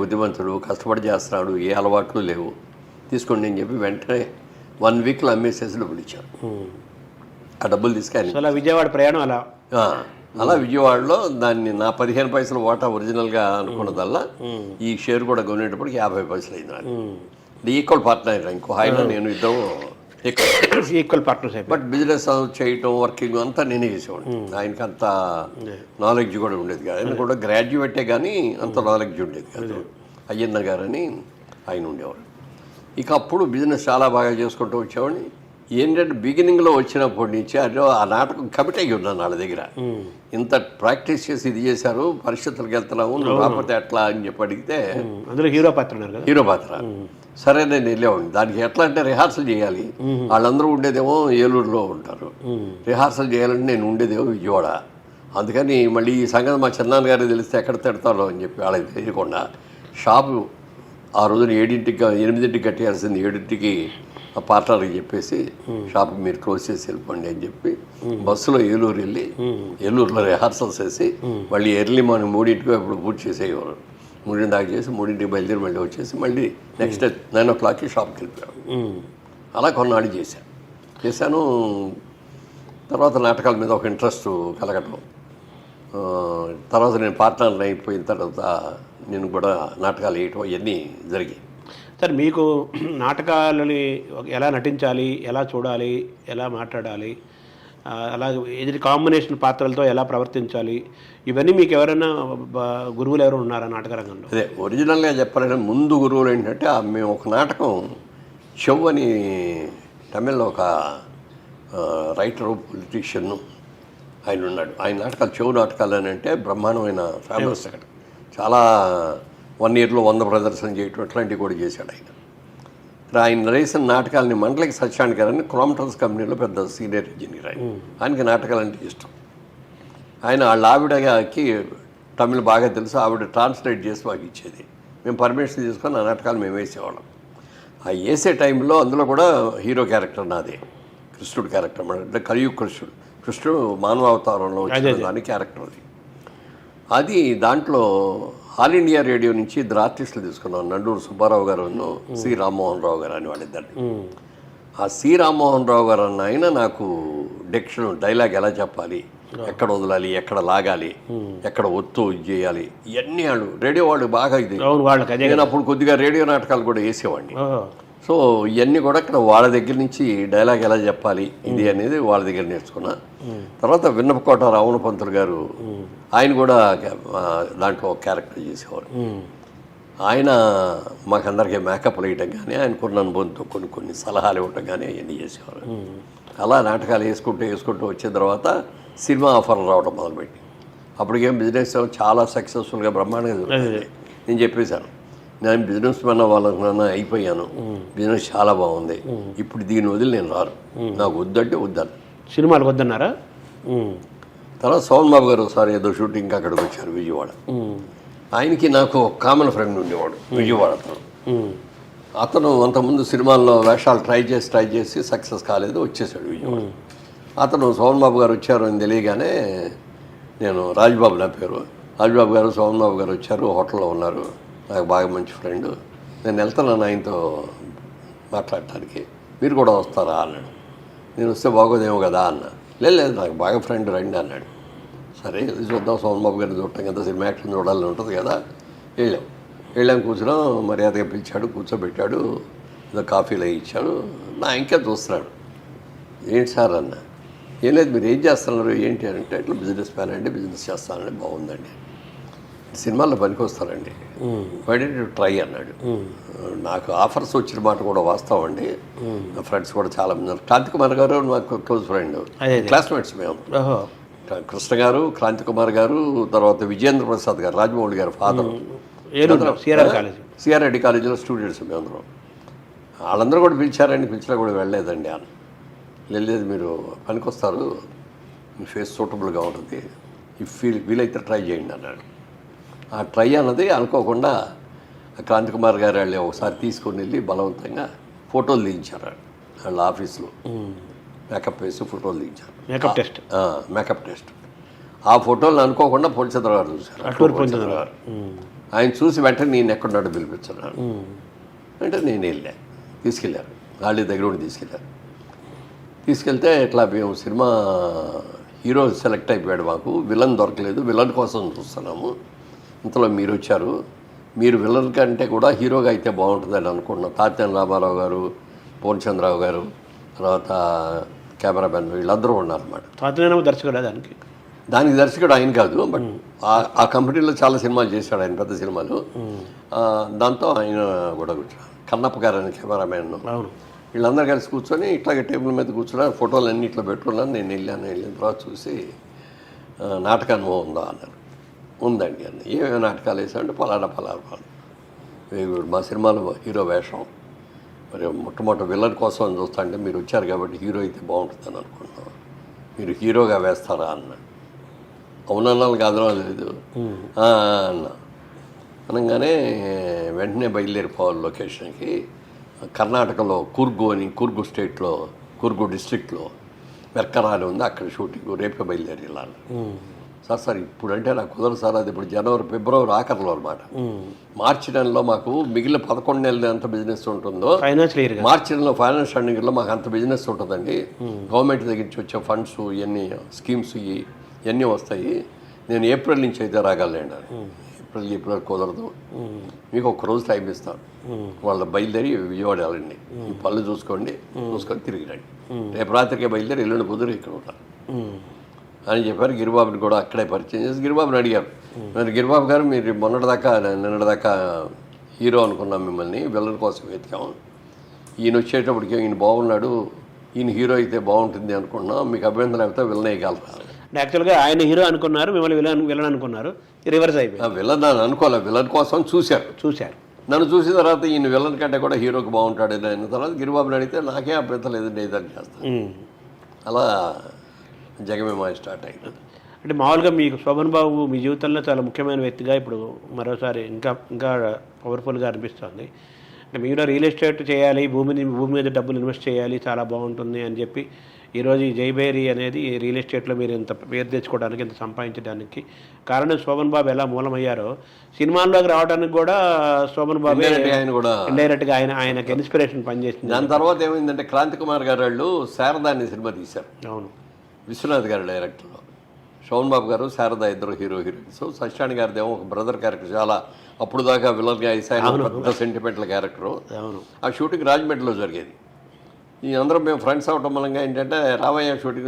బుద్ధిమంతుడు, కష్టపడి చేస్తున్నాడు, ఏ అలవాట్లు లేవు, తీసుకోండి అని చెప్పి వెంటనే 1 వీక్లో అమ్మేసేసి డబ్బులు ఇచ్చారు. ఆ డబ్బులు తీసుకొని అలా విజయవాడ ప్రయాణం అలా విజయవాడలో దాన్ని నా 15 పైసలు వాటా ఒరిజినల్గా అనుకున్నదల్లా ఈ షేర్ కూడా కొనేటప్పటికి 50 పైసలు అయింది నాకు. ఈక్వల్ పార్ట్నర్, ఇంకో ఆయన నేను ఇద్దరు ఈక్వల్ పార్ట్నర్స్. బట్ బిజినెస్ చేయటం, వర్కింగ్ అంతా నేనే చేసేవాడిని. ఆయనకి అంత నాలెడ్జ్ కూడా ఉండేది కాదు. ఆయన కూడా గ్రాడ్యుయేటే కానీ అంత నాలెడ్జ్ ఉండేది కాదు. అయ్యన్న గారని ఆయన ఉండేవాడు. ఇక అప్పుడు బిజినెస్ చాలా బాగా చేసుకుంటూ వచ్చేవాడిని. ఏంటంటే బిగినింగ్లో వచ్చినప్పటి నుంచి అదే ఆ నాటకం కమిట్ అయ్యి ఉన్నాను వాళ్ళ దగ్గర. ఇంత ప్రాక్టీస్ చేసి ఇది చేశారు, పరిస్థితులకు వెళ్తున్నాము, నువ్వు రాకపోతే ఎట్లా అని చెప్పి అడిగితే అందులో హీరో పాత్ర సరే నేను వెళ్ళేవాడిని. దానికి ఎట్లా అంటే రిహార్సల్ చేయాలి. వాళ్ళందరూ ఉండేదేమో ఏలూరులో ఉంటారు, రిహార్సల్ చేయాలంటే నేను ఉండేదేమో విజయవాడ. అందుకని మళ్ళీ ఈ సంగతి మా చిన్నాన్న గారికి తెలిస్తే ఎక్కడ తిడతారో అని చెప్పి వాళ్ళకి తెలియకుండా షాపు ఆ రోజున 8ంటికి కట్టేయాల్సింది 7ంటికి ఆ పార్ట్నర్కి చెప్పేసి షాప్కి మీరు క్లోజ్ చేసి వెళ్ళిపోండి అని చెప్పి బస్సులో ఏలూరు వెళ్ళి ఏలూరులో రిహార్సల్స్ వేసి మళ్ళీ ఎర్లీ మార్నింగ్ 3ంటికి అప్పుడు పూర్తి చేసేవారు. 3 దాకా చేసి 3ంటికి బయలుదేరి మళ్ళీ వచ్చేసి మళ్ళీ నెక్స్ట్ డే 9 o'clockకి షాప్కి వెళ్ళిపోయాను. అలా కొన్నాళ్ళు చేశాను. తర్వాత నాటకాల మీద ఒక ఇంట్రెస్ట్ కలగటం, తర్వాత నేను పార్ట్నర్ని అయిపోయిన తర్వాత నేను కూడా నాటకాలు వేయటం ఇవన్నీ జరిగాయి. సార్, మీకు నాటకాలని ఎలా నటించాలి, ఎలా చూడాలి, ఎలా మాట్లాడాలి, అలాగే ఎదుటి కాంబినేషన్ పాత్రలతో ఎలా ప్రవర్తించాలి, ఇవన్నీ మీకు ఎవరైనా గురువులు ఎవరు ఉన్నారా నాటక రంగంలో? అదే ఒరిజినల్గా చెప్పాలంటే ముందు గురువులు ఏంటంటే మేము ఒక నాటకం చెవ్ అని తమిళ్లో ఒక రైటరు, పొలిటీషియన్ ఆయన ఉన్నాడు. ఆయన నాటకాలు చెవు నాటకాలు అని అంటే బ్రహ్మాండమైన ఫేమస్. అక్కడ చాలా 1 yearలో 100 ప్రదర్శన చేయటం అట్లాంటివి కూడా చేశాడు ఆయన. ఆయన వేసిన నాటకాలని మండలికి సత్యాన్ని గారని క్రాంప్టన్స్ కంపెనీలో పెద్ద సీనియర్ ఇంజనీర్ ఆయనకి నాటకాలు అంటే ఇష్టం. ఆయన వాళ్ళ ఆవిడకి తమిళ్ బాగా తెలుసు, ఆవిడ ట్రాన్స్లేట్ చేసి మాకు ఇచ్చేది. మేము పర్మిషన్ తీసుకొని ఆ నాటకాలు మేము వేసేవాళ్ళం. ఆ వేసే టైంలో అందులో కూడా హీరో క్యారెక్టర్ నాదే, కృష్ణుడు క్యారెక్టర్ అంటే కలియుగ కృష్ణుడు మానవావతారంలో వచ్చిన దాని క్యారెక్టర్ అది. దాంట్లో ఆల్ ఇండియా రేడియో నుంచి 2 ఆర్టిస్టులు తీసుకున్నాం, నండూరు సుబ్బారావు గారు, సి రామ్మోహన్ రావు గారు అని వాళ్ళిద్దరిని. ఆ సి రామ్మోహన్ రావు గారు అన్న ఆయన నాకు డైలాగ్ ఎలా చెప్పాలి, ఎక్కడ వదలాలి, ఎక్కడ లాగాలి, ఎక్కడ ఒత్తు చేయాలి, ఇవన్నీ వాళ్ళు రేడియో వాళ్ళు బాగా ఇది. నేను అప్పుడు కొద్దిగా రేడియో నాటకాలు కూడా వేసేవాడిని. సో ఇవన్నీ కూడా ఇక్కడ వాళ్ళ దగ్గర నుంచి డైలాగ్ ఎలా చెప్పాలి ఇది అనేది వాళ్ళ దగ్గర నేర్చుకున్నా. తర్వాత విన్నపకోట రావణ పంతులు గారు, ఆయన కూడా దాంట్లో ఒక క్యారెక్టర్ చేసేవారు. ఆయన మాకందరికీ మేకప్లు వేయటం కానీ, ఆయనకున్న అనుభవంతో కొన్ని సలహాలు ఇవ్వటం కానీ అవన్నీ చేసేవారు. అలా నాటకాలు వేసుకుంటూ వచ్చిన తర్వాత సినిమా ఆఫర్లు రావడం మొదలుపెట్టి అప్పటికేం బిజినెస్ చాలా సక్సెస్ఫుల్గా బ్రహ్మాండంగా జరుగుతుంది. నేను చెప్పేశాను, నేను బిజినెస్ మ్యాన్ అవ్వాలనుకున్నా, అయిపోయాను, బిజినెస్ చాలా బాగుంది, ఇప్పుడు దీని వదిలి నేను రాను, నాకు వద్దంటే వద్దాను. సినిమాలు వద్దన్నారా? తర్వాత సోమన్ బాబు గారు ఒకసారి ఏదో షూటింగ్కి అక్కడికి వచ్చారు విజయవాడ. ఆయనకి నాకు కామన్ ఫ్రెండ్ ఉండేవాడు విజయవాడ. అతను అంతకుముందు సినిమాల్లో వేషాలు ట్రై చేసి సక్సెస్ కాలేదు, వచ్చేసాడు విజయవాడ. అతను సోమన్ బాబు గారు వచ్చారు అని తెలియగానే, నేను రాజబాబు నా పేరు, రాజబాబు గారు సోమన్ బాబు గారు వచ్చారు, హోటల్లో ఉన్నారు, నాకు బాగా మంచి ఫ్రెండ్, నేను వెళ్తున్నాను ఆయనతో మాట్లాడటానికి, మీరు కూడా వస్తారా అన్నాడు. నేను వస్తే బాగోదేమో కదా అన్న. లేదు నాకు బాగా ఫ్రెండ్ రండి అన్నాడు. సరే ఇది చూద్దాం, సోమన్ బాబు గారిని చూడటం కదా, సినిమా యాక్షన్ చూడాలని ఉంటుంది కదా. వెళ్ళాం కూర్చున్నాం, మర్యాదగా పిలిచాడు, కూర్చోబెట్టాడు, ఏదో కాఫీలు అవి ఇచ్చాడు. నా ఇంకా చూస్తున్నాడు. ఏంటి సార్ అన్న. ఏం లేదు, మీరు ఏం చేస్తున్నారు ఏంటి అంటే, ఇట్లా బిజినెస్ మ్యాన్ అండి, బిజినెస్ చేస్తానండి. బాగుందండి, సినిమాల్లో పనికి వస్తారండి, వై డి ట్రై అన్నాడు. నాకు ఆఫర్స్ వచ్చిన మాట కూడా వాస్తవం అండి. నా ఫ్రెండ్స్ కూడా చాలా మంది ఉన్నారు. క్రాంతి కుమార్ గారు నాకు క్లోజ్ ఫ్రెండ్, క్లాస్మేట్స్ మేము. కృష్ణ గారు, క్రాంతి కుమార్ గారు, తర్వాత విజేంద్ర ప్రసాద్ గారు, రాజమౌళి గారు ఫాదర్, సిఆర్రెడ్డి కాలేజీలో స్టూడెంట్స్ మేము అందరం. వాళ్ళందరూ కూడా పిలిచినా కూడా వెళ్ళలేదండి అని. లేదు మీరు పనికి వస్తారు, మీ ఫేస్ సూటబుల్గా ఉంటుంది, వీలైతే ట్రై చేయండి అన్నాడు. ఆ ట్రై అన్నది అనుకోకుండా క్రాంతి కుమార్ గారు వాళ్ళు ఒకసారి తీసుకొని వెళ్ళి బలవంతంగా ఫోటోలు తీయించారు వాళ్ళ ఆఫీస్లో. మేకప్ వేసి ఫోటోలు తీయించారు, మేకప్ టెస్ట్. ఆ ఫోటోలు అనుకోకుండా పోలీసులు గారు చూశారు. ఆయన చూసి వెంటనే నేను ఎక్కడున్నాడో పిలిపించున్నాను. అంటే నేను తీసుకెళ్ళారు, వాళ్ళ దగ్గర ఉండి తీసుకెళ్తే ఇట్లా మేము సినిమా హీరో సెలెక్ట్ అయిపోయాడు, మాకు విలన్ దొరకలేదు, విలన్ కోసం చూస్తున్నాము, ఇంతలో మీరు వచ్చారు, మీరు విలన్ కంటే కూడా హీరోగా అయితే బాగుంటుందని అనుకున్నాం. తాత్యాన రామారావు గారు, పూర్ణచంద్రరావు గారు, తర్వాత కెమెరామెన్ వీళ్ళందరూ ఉన్నారన్నమాట. తాత్యాన దర్శకుడు దానికి దర్శకుడు ఆయన కాదు, బట్ ఆ కంపెనీలో చాలా సినిమాలు చేశాడు ఆయన, పెద్ద సినిమాలు. దాంతో ఆయన కూడా కూర్చున్నాడు, కన్నప్ప గారు అని కెమెరామెన్. వీళ్ళందరూ కలిసి కూర్చొని ఇట్లాగే టేబుల్ మీద కూర్చున్నారు, ఫోటోలు అన్నీ ఇట్లా పెట్టుకున్నాను. నేను వెళ్ళిన తర్వాత చూసి నాటక అనుభవం ఉందా అన్నారు. ఉందండి అన్న. ఏమేమి నాటకాలు వేసామంటే పలానా మా సినిమాలో హీరో వేషం, మరి మొట్టమొదటి విలన్ కోసం అని చూస్తా అంటే మీరు వచ్చారు కాబట్టి హీరో అయితే బాగుంటుందని అనుకుంటున్నాం, మీరు హీరోగా వేస్తారా అన్న. అవునన్నాను కాదు లేదు అన్న. అనగానే వెంటనే బయలుదేరిపోవాలి లొకేషన్కి. కర్ణాటకలో కూర్గు స్టేట్లో, కూర్గు డిస్ట్రిక్ట్లో వెర్కరా అని ఉంది, అక్కడ షూటింగ్ రేపే బయలుదేరి వెళ్ళాలి. సార్ ఇప్పుడంటే నాకు కుదరదు సార్, అది ఇప్పుడు జనవరి ఫిబ్రవరి ఆఖరిలో అనమాట. మార్చి నెలలో మాకు మిగిలిన 11 నెలలు ఎంత బిజినెస్ ఉంటుందో, మార్చి నెలలో ఫైనాన్స్ రన్నింగ్లో మాకు అంత బిజినెస్ ఉంటుందండి. గవర్నమెంట్ దగ్గర నుంచి వచ్చే ఫండ్స్ ఇవన్నీ స్కీమ్స్ ఇవన్నీ వస్తాయి, నేను ఏప్రిల్ నుంచి అయితే రాగలండి. ఏప్రిల్ కుదరదు, మీకు ఒక రోజు టైం ఇస్తాను, వాళ్ళ బయలుదేరి విజయవాడ వెళ్ళండి, ఈ పనులు చూసుకొని తిరిగి రండి, రేపు రాత్రికే బయలుదేరి ఎల్లుండి కుదిరి ఇక్కడ ఉంటారు అని చెప్పారు. గిరిబాబుని కూడా అక్కడే పరిచయం చేసి గిరిబాబుని అడిగారు, మరి గిరిబాబు గారు మీరు నిన్నటిదాకా హీరో అనుకున్నాం, మిమ్మల్ని విలన్ కోసం వెతికాము, ఈయన వచ్చేటప్పటికి ఈయన బాగున్నాడు, ఈయన హీరో అయితే బాగుంటుంది అనుకున్నాం, మీకు అభ్యంతరం అయితే విలన్ వేయగలరా? యాక్చువల్గా ఆయన హీరో అనుకున్నారు, మిమ్మల్ని విలన్ అనుకున్నారు, రివర్స్ అయిపోయింది. విలన్ అని అనుకోలే, విలన్ కోసం చూశారు. నన్ను చూసిన తర్వాత ఈయన విలన్ కంటే కూడా హీరోకి బాగుంటాడు అయిన తర్వాత గిరిబాబుని అడిగితే నాకే అభ్యంతరం లేదండి ఏదని చేస్తాను. అలా జగమేమాయ స్టార్ట్ అయింది. అంటే మామూలుగా మీకు శోభన్ బాబు మీ జీవితంలో చాలా ముఖ్యమైన వ్యక్తిగా ఇప్పుడు మరోసారి ఇంకా పవర్ఫుల్గా అనిపిస్తుంది. అంటే మీరు రియల్ ఎస్టేట్ చేయాలి, భూమి మీద డబ్బులు ఇన్వెస్ట్ చేయాలి, చాలా బాగుంటుంది అని చెప్పి ఈరోజు ఈ జైభేరి అనేది రియల్ ఎస్టేట్లో మీరు ఇంత పేరు తెచ్చుకోవడానికి, ఇంత సంపాదించడానికి కారణం శోభన్ బాబు ఎలా మూలమయ్యారో, సినిమాల్లోకి రావడానికి కూడా శోభన్ బాబు ఆయన కూడా ఇండైరెక్ట్గా ఆయనకి ఇన్స్పిరేషన్ పనిచేసింది. దాని తర్వాత ఏమైందంటే క్రాంతి కుమార్ గారు వాళ్ళు శారదా అనే సినిమా తీశారు. అవును, విశ్వనాథ్ గారు డైరెక్టర్, శోభన్ బాబు గారు శారదా ఇద్దరు హీరోయిన్స్. సత్యనారాయణ గారిదేమో ఒక బ్రదర్ క్యారెక్టర్, చాలా అప్పుడు దాకా విలన్గా అయిన పెద్ద సెంటిమెంటల్ క్యారెక్టరు. ఆ షూటింగ్ రాజమండ్రిలో జరిగేది. ఈ అందరం మేము ఫ్రెండ్స్ అవటం మూలంగా ఏంటంటే రావయ్య షూటింగ్